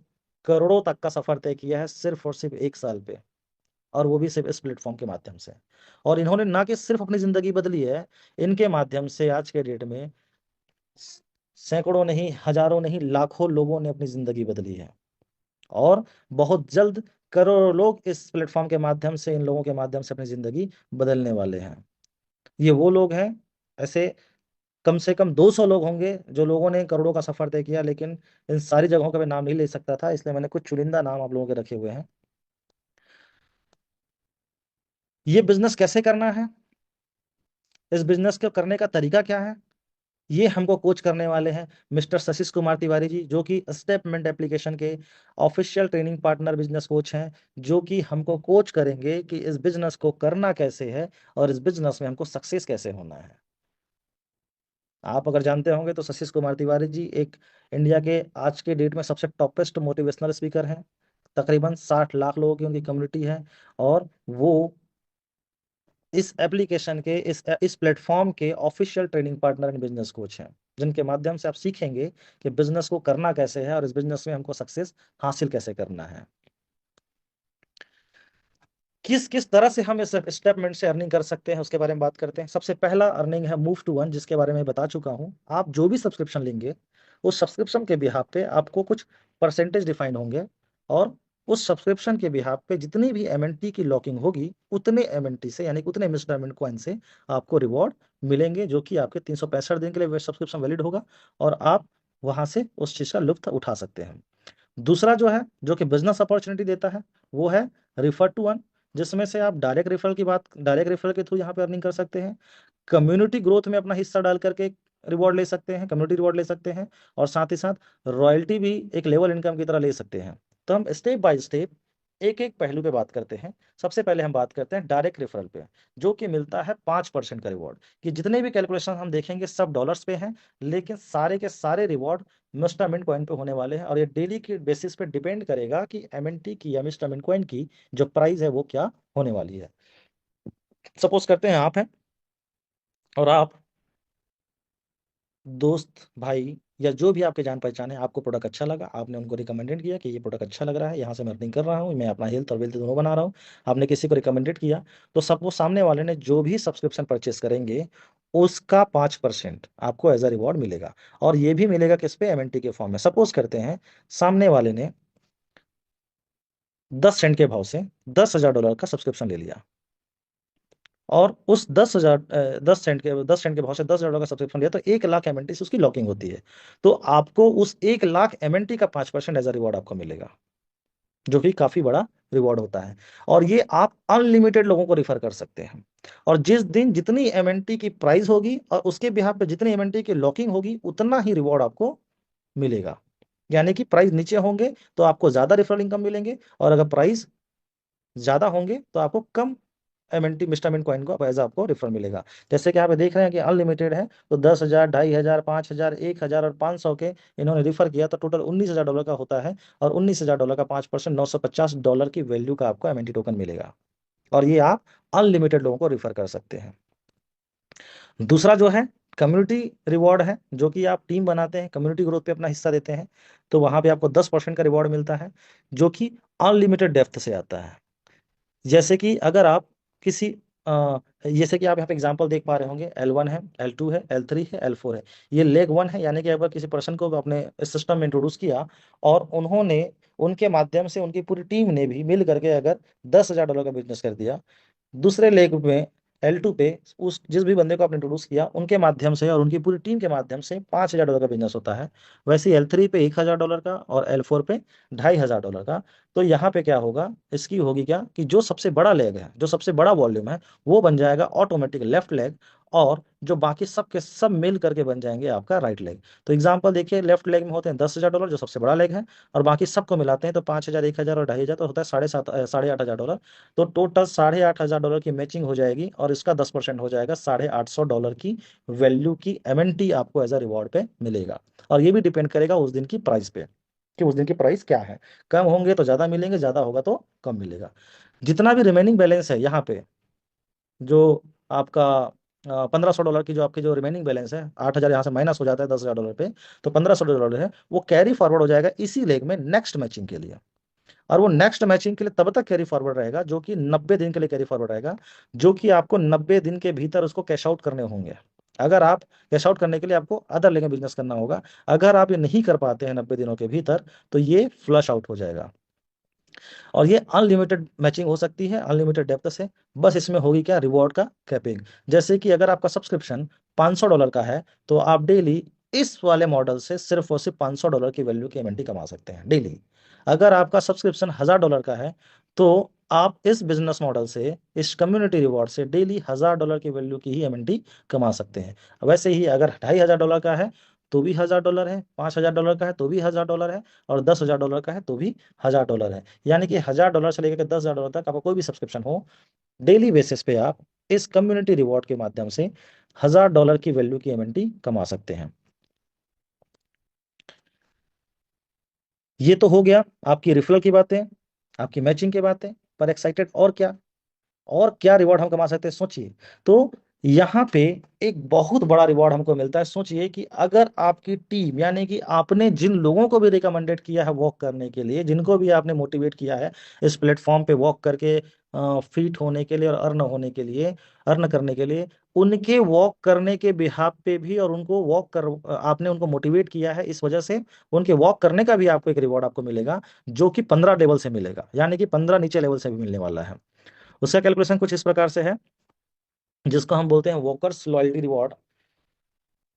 [SPEAKER 1] करोड़ों तक का सफर तय किया है सिर्फ और सिर्फ 1 साल पे, और वो भी सिर्फ इस प्लेटफॉर्म के माध्यम से। और इन्होंने ना कि सिर्फ अपनी जिंदगी बदली है, इनके माध्यम से आज के डेट में सैकड़ों नहीं, हजारों नहीं, लाखों लोगों ने अपनी जिंदगी बदली है। और बहुत जल्द करोड़ों लोग इस प्लेटफॉर्म के माध्यम से, इन लोगों के माध्यम से अपनी जिंदगी बदलने वाले हैं। ये वो लोग हैं, ऐसे कम से कम 200 लोग होंगे जो लोगों ने करोड़ों का सफर तय किया, लेकिन इन सारी जगहों का मैं नाम नहीं ले सकता था, इसलिए मैंने कुछ चुनिंदा नाम आप लोगों के रखे हुए हैं। ये बिजनेस कैसे करना है, इस बिजनेस को करने का तरीका क्या है, ये हमको कोच करने वाले हैं मिस्टर सशीष कुमार तिवारी जी, जो कि स्टेपमेंट एप्लीकेशन के official training partner business coach हैं, जो कि हमको कोच करेंगे कि इस बिजनेस को करना कैसे है और इस बिजनेस में हमको सक्सेस कैसे होना है। आप अगर जानते होंगे तो सशीष कुमार तिवारी जी एक इंडिया के आज के डेट में सबसे टॉपेस्ट मोटिवेशनल स्पीकर हैं। तकरीबन 60 लाख लोगों की उनकी कम्युनिटी है, और वो इस एप्लीकेशन के इस प्लेटफॉर्म के official training partner and business coach हैं, जिनके माध्यम से आप सीखेंगे कि बिजनेस को करना कैसे है और इस बिजनेस में हमको सक्सेस हासिल कैसे करना है। किस किस तरह से हम इस स्टेटमेंट से अर्निंग कर सकते हैं उसके बारे में बात करते हैं। सबसे पहला अर्निंग है मूव टू वन, जिसके बारे में बता चुका हूं। आप जो भी सब्सक्रिप्शन लेंगे उस सब्सक्रिप्शन के बिहाफ पे आपको कुछ परसेंटेज डिफाइन होंगे, और उस सब्सक्रिप्शन के बिहाफ पे जितनी भी एमएनटी की लॉकिंग होगी उतने एमएनटी से, यानी कि उतने मिसडायमंड कॉइन से आपको रिवॉर्ड मिलेंगे, जो कि आपके 365 दिन के लिए सब्सक्रिप्शन वैलिड होगा, और आप वहां से उस चीज का लुत्फ उठा सकते हैं। दूसरा जो है, जो कि बिजनेस अपॉर्चुनिटी देता है, वो है रिफर टू अर्न, जिसमें से आप डायरेक्ट रेफरल के थ्रू यहाँ पे अर्निंग कर सकते हैं। कम्युनिटी ग्रोथ में अपना हिस्सा डाल करके रिवॉर्ड ले सकते हैं, कम्युनिटी रिवॉर्ड ले सकते हैं, और साथ ही साथ रॉयल्टी भी एक लेवल इनकम की तरह ले सकते हैं। तो हम स्टेप बाय स्टेप एक एक पहलू पे बात करते हैं। सबसे पहले हम बात करते हैं डायरेक्ट रेफरल पे, जो कि मिलता है 5% का रिवॉर्ड। कि जितने भी कैलकुलेशन हम देखेंगे सब डॉलर्स पे हैं, लेकिन सारे के सारे रिवॉर्ड मिस्टर मिंट कॉइन पे होने वाले हैं, और ये डेली के बेसिस पे डिपेंड करेगा कि एमएनटी की या मिस्टर मिंट कॉइन की जो प्राइस है वो क्या होने वाली है। सपोज करते हैं आप हैं, और आप दोस्त भाई या जो भी आपके जान पहचान है, आपको प्रोडक्ट अच्छा लगा, आपने उनको रिकमेंडेड किया कि ये प्रोडक्ट अच्छा लग रहा है, यहाँ से मैं अर्निंग कर रहा हूँ, मैं अपना हेल्थ और वेल्थ दोनों बना रहा हूँ। आपने किसी को रिकमेंडेड किया, तो सब वो सामने वाले ने जो भी सब्सक्रिप्शन परचेस करेंगे उसका 5% आपको एज अ रिवॉर्ड मिलेगा। और ये भी मिलेगा किस पे, एमएनटी के फॉर्म में। सपोज करते हैं सामने वाले ने 10 सेंट के भाव से $10,000 का सब्सक्रिप्शन ले लिया, और उस 10 सेंट के भाव से $10,000 का सब्सक्रिप्शन लिया, तो 1 लाख एमएनटी से उसकी लॉकिंग होती है। तो आपको उस 1 लाख एमएनटी का 5% एज अ रिवॉर्ड आपको मिलेगा, जो कि काफी बड़ा रिवॉर्ड होता है। और ये आप अनलिमिटेड लोगों को रिफर कर सकते हैं। और जिस दिन जितनी एमएनटी की प्राइस होगी और उसके बिहाफ पे जितनी एमएनटी की लॉकिंग होगी, उतना ही रिवॉर्ड आपको मिलेगा। यानी कि प्राइस नीचे होंगे तो आपको ज्यादा रेफरल इनकम मिलेंगे, और अगर प्राइस ज्यादा होंगे तो आपको कम एमएनटी मिस्टामिन कॉइन को एज आपको रिफर मिलेगा। जैसे कि आप ये देख रहे हैं कि अनलिमिटेड है, तो 10,000, 2,500, 5,000, 1,000 और 500 के इन्होंने रिफर किया, तो टोटल $19,000 का होता है। और $19,000 का 5% $950 की वैल्यू का आपको एमएनटी टोकन मिलेगा। और ये आप अनलिमिटेड लोगों को रिफर कर सकते हैं। दूसरा जो है कम्युनिटी रिवॉर्ड है, जो कि आप टीम बनाते हैं, कम्युनिटी ग्रोथ पे अपना हिस्सा देते हैं, तो वहां पे आपको 10% का रिवॉर्ड मिलता है, जो कि अनलिमिटेड डेप्थ से आता है। जैसे कि अगर आप किसी जैसे कि आप यहाँ पे एग्जांपल देख पा रहे होंगे, L1 है, L2 है, L3 है, L4 है। ये लेग वन है, यानी कि अगर किसी पर्सन को आपने इस सिस्टम में इंट्रोड्यूस किया, और उन्होंने उनके माध्यम से उनकी पूरी टीम ने भी मिल करके अगर $10,000 का बिजनेस कर दिया, दूसरे लेग में L2 पे उस जिस भी बंदे को आपने इंट्रोड्यूस किया उनके माध्यम से और उनकी पूरी टीम के माध्यम से $5,000 का बिजनेस होता है। वैसे L3 पे $1,000 का, और L4 पे $2,500 का। तो यहाँ पे क्या होगा, इसकी होगी क्या कि जो सबसे बड़ा लेग है, जो सबसे बड़ा वॉल्यूम है, वो बन जाएगा ऑटोमेटिक लेफ्ट लेग, और जो बाकी सब के सब मिल करके बन जाएंगे आपका राइट लेग। तो एग्जाम्पल देखिए, लेफ्ट लेग में होते हैं $10,000 जो सबसे बड़ा लेग है, और बाकी सबको मिलाते हैं तो 5,000, 1,000 और 2,500, तो होता है 8,500। तो टोटल $8,500 की मैचिंग हो जाएगी, और इसका 10% हो जाएगा $850 की वैल्यू की एमएनटी आपको एज अ रिवॉर्ड पे मिलेगा। और ये भी डिपेंड करेगा उस दिन की प्राइस पे, कि उस दिन की प्राइस क्या है। कम होंगे तो ज्यादा मिलेंगे, ज्यादा होगा तो कम मिलेगा। जितना भी रिमेनिंग बैलेंस है यहाँ पे, जो आपका $1,500 की जो आपकी जो रिमेनिंग बैलेंस है, 8,000 यहाँ से माइनस हो जाता है $10,000 पे, तो $1,500 है, वो कैरी फॉरवर्ड हो जाएगा इसी लेग में नेक्स्ट मैचिंग के लिए। और वो नेक्स्ट मैचिंग के लिए तब तक कैरी फॉरवर्ड रहेगा, जो कि 90 दिन के लिए कैरी फॉरवर्ड रहेगा, जो कि आपको 90 दिन के भीतर उसको कैश आउट करने होंगे। अगर आप कैश आउट करने के लिए आपको अदर लेग में बिजनेस करना होगा। अगर आप ये नहीं कर पाते हैं 90 दिनों के भीतर, तो ये फ्लश आउट हो जाएगा। और ये अनलिमिटेड मैचिंग हो सकती है, अनलिमिटेड डेप्थ से। बस इसमें होगी क्या, रिवॉर्ड का कैपिंग। जैसे कि अगर आपका सब्सक्रिप्शन $500 का है, तो आप डेली इस वाले मॉडल से सिर्फ और सिर्फ $500 की वैल्यू की एमएनटी कमा सकते हैं डेली। अगर आपका सब्सक्रिप्शन $1,000 का है, तो आप इस बिजनेस मॉडल से, इस कम्युनिटी रिवॉर्ड से डेली $1,000 की वैल्यू की ही एमएनटी कमा सकते हैं। वैसे ही अगर $2,500 का है तो भी $1,000 है, $5,000 का है तो भी $1,000 है, और $10,000 का है तो भी $1,000 है। यानी कि $1,000 से लेकर के $10,000 तक आपका कोई भी सब्सक्रिप्शन हो, डेली बेसिस पे आप इस कम्युनिटी रिवॉर्ड के माध्यम से $1,000 की वैल्यू की एमएनटी कमा सकते हैं। ये तो हो गया आपकी रिफरल की बातें, आपकी मैचिंग की बातें। पर एक्साइटेड और क्या रिवॉर्ड हम कमा सकते हैं, सोचिए। तो यहाँ पे एक बहुत बड़ा रिवॉर्ड हमको मिलता है। सोचिए कि अगर आपकी टीम, यानी कि आपने जिन लोगों को भी रिकमेंडेड किया है वॉक करने के लिए, जिनको भी आपने मोटिवेट किया है इस प्लेटफॉर्म पे वॉक करके फिट होने के लिए और अर्न करने के लिए उनके वॉक करने के बिहाफ पे भी, और उनको आपने उनको मोटिवेट किया है, इस वजह से उनके वॉक करने का भी आपको एक रिवॉर्ड आपको मिलेगा, जो कि 15 लेवल से मिलेगा, यानी कि 15 नीचे लेवल से भी मिलने वाला है। उसका कैलकुलेशन कुछ इस प्रकार से है, जिसको हम बोलते हैं वॉकर्स लॉयल्टी रिवॉर्ड।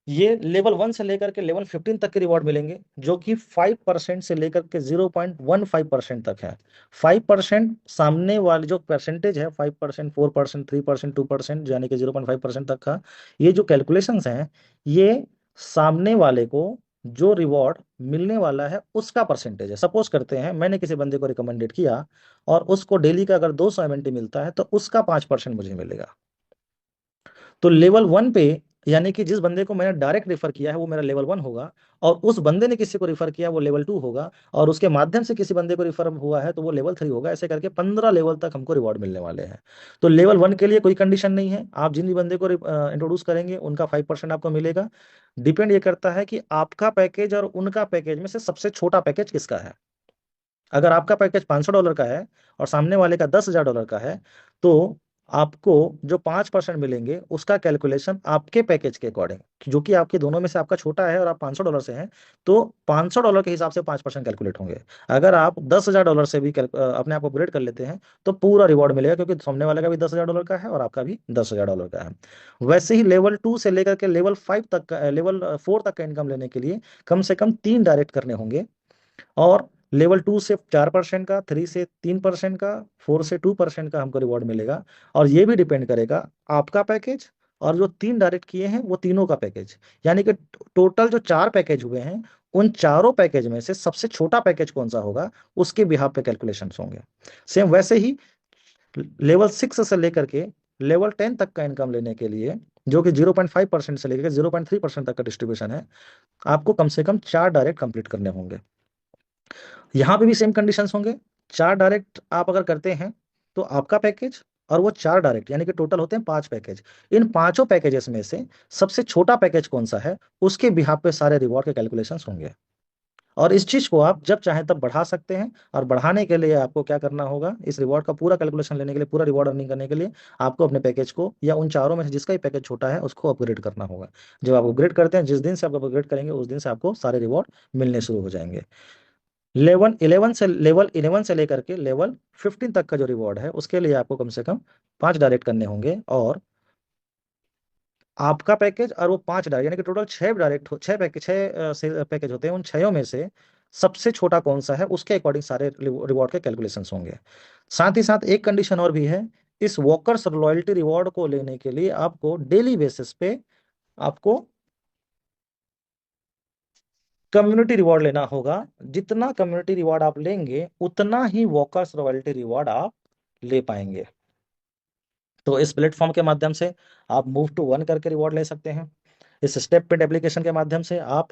[SPEAKER 1] ये लेवल 1 से लेकर के लेवल 15 तक के रिवॉर्ड मिलेंगे, जो कि 5% से लेकर के 0.15% तक है। 5% सामने वाले जो परसेंटेज है, 5%, 4%, 3%, 2%, यानी कि 0.5% तक का, ये जो कैलकुलेशंस हैं, ये सामने वाले को जो रिवॉर्ड मिलने वाला है उसका परसेंटेज है। सपोज करते हैं मैंने किसी बंदे को रिकमेंडेड किया, और उसको डेली का अगर 200 MNT मिलता है, तो उसका 5% मुझे मिलेगा। तो लेवल 1 पे, यानी कि जिस बंदे को मैंने डायरेक्ट रेफर किया है वो मेरा लेवल 1 होगा, और उस बंदे ने किसी को रेफर किया वो लेवल 2 होगा, और उसके माध्यम से किसी बंदे को रेफर हुआ है तो वो लेवल 3 होगा। ऐसे करके 15 लेवल तक हमको रिवॉर्ड मिलने वाले हैं। तो लेवल 1 के लिए कोई कंडीशन नहीं है, आप जिन भी बंदे को इंट्रोड्यूस करेंगे उनका 5% आपको मिलेगा। डिपेंड ये करता है कि आपका पैकेज और उनका पैकेज में से सबसे छोटा पैकेज किसका है। अगर आपका पैकेज $500 का है और सामने वाले का $10,000 का है, तो आपको जो 5% मिलेंगे उसका कैलकुलेशन आपके पैकेज के अकॉर्डिंग, जो कि आपके दोनों में से आपका छोटा है और आप $500 से हैं, तो $500 के हिसाब से 5% कैलकुलेट होंगे। अगर आप $10,000 से भी अपने आप को अपग्रेड कर लेते हैं, तो पूरा रिवॉर्ड मिलेगा, क्योंकि सामने वाले का भी $10,000 का है और आपका भी $10,000 का है। वैसे ही लेवल 2 से लेकर के लेवल 4 तक का इनकम लेने के लिए कम से कम 3 डायरेक्ट करने होंगे, और लेवल 2 से 4% का, 3 से 3% का, 4 से 2% का हमको रिवॉर्ड मिलेगा। और ये भी डिपेंड करेगा आपका पैकेज और जो 3 डायरेक्ट किए हैं वो तीनों का पैकेज, यानी कि टोटल जो 4 पैकेज हुए हैं, उन चारों पैकेज में से सबसे छोटा पैकेज कौन सा होगा उसके बिहाफ पे कैलकुलेशन होंगे। सेम वैसे ही लेवल 6 से लेकर के लेवल 10 तक का इनकम लेने के लिए, जो कि 0.5% से लेकर 0.3% तक का डिस्ट्रीब्यूशन है, आपको कम से कम 4 डायरेक्ट कंप्लीट करने होंगे। यहाँ पे भी सेम कंडीशंस होंगे। 4 डायरेक्ट आप अगर करते हैं तो आपका पैकेज और वो 4 डायरेक्ट, यानी कि टोटल होते हैं 5 पैकेज। इन पांचों पैकेजेस में से सबसे छोटा पैकेज कौन सा है उसके बिहाफ पे सारे रिवॉर्ड के कैलकुलेशंस होंगे। और इस चीज को आप जब चाहें तब बढ़ा सकते हैं, और बढ़ाने के लिए आपको क्या करना होगा, इस रिवॉर्ड का पूरा कैलकुलेशन लेने के लिए, पूरा रिवॉर्ड अर्निंग करने के लिए, आपको अपने पैकेज को या उन चारों में से जिसका भी पैकेज छोटा है उसको अपग्रेड करना होगा। जब आप अपग्रेड करते हैं, जिस दिन से आप अपग्रेड करेंगे उस दिन से आपको सारे रिवॉर्ड मिलने शुरू हो जाएंगे। लेवल 11 से लेकर के लेवल 15 तक का जो रिवॉर्ड है उसके लिए आपको कम से कम 5 डायरेक्ट करने होंगे, और आपका पैकेज और वो 5 डायरेक्ट, यानी कि टोटल 6 डायरेक्ट, 6 पैकेज होते हैं, उन 6 में से सबसे छोटा कौन सा है उसके अकॉर्डिंग सारे रिवॉर्ड के कैलकुलेशंस होंगे। साथ ही साथ एक कंडीशन और भी है, इस वॉकर्स रॉयल्टी रिवॉर्ड को लेने के लिए आपको डेली बेसिस पे आपको कम्युनिटी रिवॉर्ड लेना होगा। जितना कम्युनिटी रिवॉर्ड आप लेंगे उतना ही वॉकर्स रॉयल्टी रिवॉर्ड आप ले पाएंगे। तो इस प्लेटफॉर्म के माध्यम से आप मूव टू 1 करके रिवॉर्ड ले सकते हैं। इस स्टेप पेड एप्लीकेशन के माध्यम से आप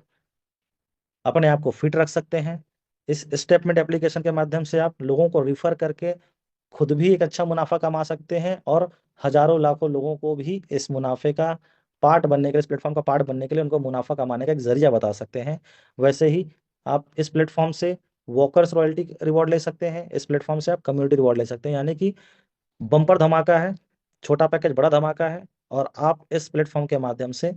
[SPEAKER 1] अपने आप को फिट रख सकते हैं। इस स्टेपमेंट एप्लीकेशन के माध्यम से आप लोगों को रिफर करके खुद भी एक अच्छा मुनाफा कमा सकते हैं, और हजारों लाखों लोगों को भी इस मुनाफे का पार्ट बनने के लिए, इस प्लेटफॉर्म का पार्ट बनने के लिए उनको मुनाफा कमाने का एक जरिया बता सकते हैं। वैसे ही आप इस प्लेटफॉर्म से वॉकर्स रॉयल्टी रिवॉर्ड ले सकते हैं, इस प्लेटफॉर्म से आप कम्युनिटी रिवॉर्ड ले सकते हैं, यानी कि बम्पर धमाका है, छोटा पैकेज बड़ा धमाका है, और आप इस प्लेटफॉर्म के माध्यम से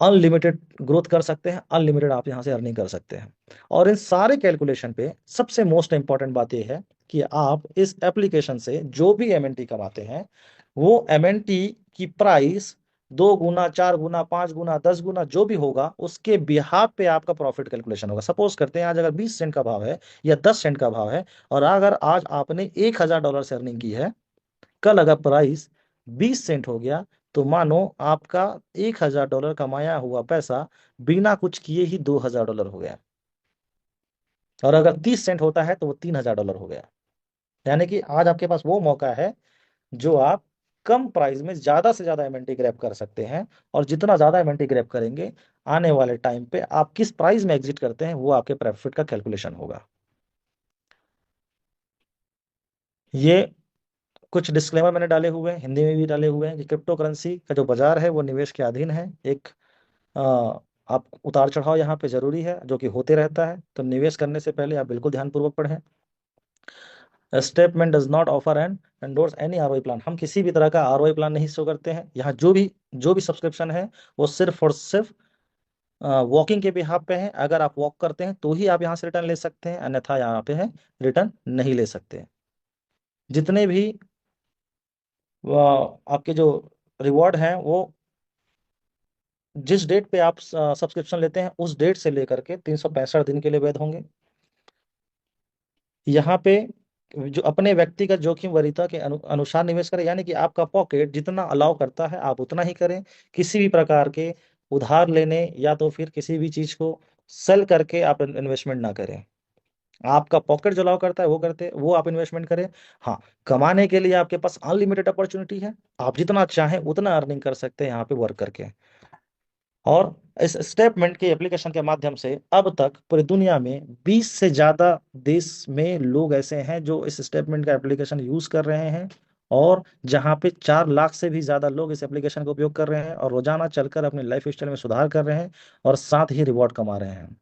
[SPEAKER 1] अनलिमिटेड ग्रोथ कर सकते हैं, अनलिमिटेड आप यहाँ से अर्निंग कर सकते हैं। और इन सारे कैलकुलेशन पे सबसे मोस्ट इंपॉर्टेंट बात यह है कि आप इस एप्लीकेशन से जो भी एमएनटी कमाते हैं, वो एमएनटी की प्राइस 2 गुना, 4 गुना, 5 गुना, 10 गुना जो भी होगा उसके बिहाफ पे आपका प्रॉफिट कैलकुलेशन होगा। सपोज करते हैं आज अगर 20 सेंट का भाव है या 10 सेंट का भाव है, और अगर आज आपने $1,000 से अर्निंग की है, कल अगर प्राइस 20 सेंट हो गया, तो मानो आपका $1,000 कमाया हुआ पैसा बिना कुछ किए ही $2,000 हो गया। और अगर 30 सेंट होता है तो वो $3,000 हो गया। यानी कि आज आपके पास वो मौका है जो आप कम प्राइस में ज्यादा से ज्यादा एमएनटी ग्रैब कर सकते हैं, और जितना ज्यादा एमएनटी ग्रैब करेंगे आने वाले टाइम पे आप किस प्राइस में एग्जिट करते हैं वो आपके प्रॉफिट का कैलकुलेशन होगा। ये कुछ डिस्क्लेमर मैंने डाले हुए हैं, हिंदी में भी डाले हुए हैं, कि क्रिप्टो करेंसी का जो बाजार है वो निवेश के अधीन है। एक अ, आप उतार चढ़ाव यहाँ पे जरूरी है, जो कि होते रहता है, तो निवेश करने से पहले आप बिल्कुल ध्यानपूर्वक पढ़ें। Statement does not offer and endorse any ROI plan. हम किसी भी तरह का आरओआई प्लान नहीं शो करते हैं। यहाँ जो भी सब्सक्रिप्शन है वो सिर्फ और सिर्फ वॉकिंग के बिहाफ पे है। अगर आप वॉक करते हैं तो ही आप यहाँ से रिटर्न ले सकते हैं, अन्यथा यहाँ पे है रिटर्न नहीं ले सकते। जितने भी आपके जो रिवॉर्ड हैं वो जिस डेट पे आप सब्सक्रिप्शन लेते हैं उस डेट से लेकर के 365 दिन के लिए वैध होंगे। यहाँ पे जो अपने व्यक्तिगत जोखिम वरीयता के अनुसार निवेश करें, यानी कि आपका पॉकेट जितना अलाउ करता है आप उतना ही करें। किसी भी प्रकार के उधार लेने या तो फिर किसी भी चीज को सेल करके आप इन्वेस्टमेंट ना करें। आपका पॉकेट जो अलाउ करता है वो आप इन्वेस्टमेंट करें। हाँ, कमाने के लिए आपके पास अनलिमिटेड अपॉर्चुनिटी है। आप जितना चाहें उतना अर्निंग कर सकते हैं यहाँ पे वर्क करके। और इस स्टेटमेंट के एप्लीकेशन के माध्यम से अब तक पूरी दुनिया में 20 से ज्यादा देश में लोग ऐसे हैं जो इस स्टेटमेंट का एप्लीकेशन यूज कर रहे हैं, और जहां पे 4 लाख से भी ज्यादा लोग इस एप्लीकेशन का उपयोग कर रहे हैं और रोजाना चलकर अपनी लाइफ स्टाइल में सुधार कर रहे हैं और साथ ही रिवॉर्ड कमा रहे हैं।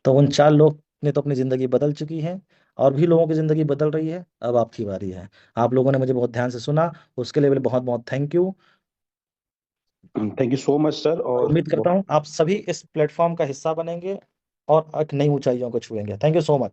[SPEAKER 1] तो उन 4 लोग ने तो अपनी जिंदगी बदल चुकी है, और भी लोगों की जिंदगी बदल रही है। अब आपकी बारी है। आप लोगों ने मुझे बहुत ध्यान से सुना, उसके लिए बहुत बहुत thank you.
[SPEAKER 2] Thank you so much sir.
[SPEAKER 1] और
[SPEAKER 2] और
[SPEAKER 1] उम्मीद करता हूँ आप सभी इस प्लेटफॉर्म का हिस्सा बनेंगे और एक नई ऊंचाइयों को छुएंगे। Thank you so much.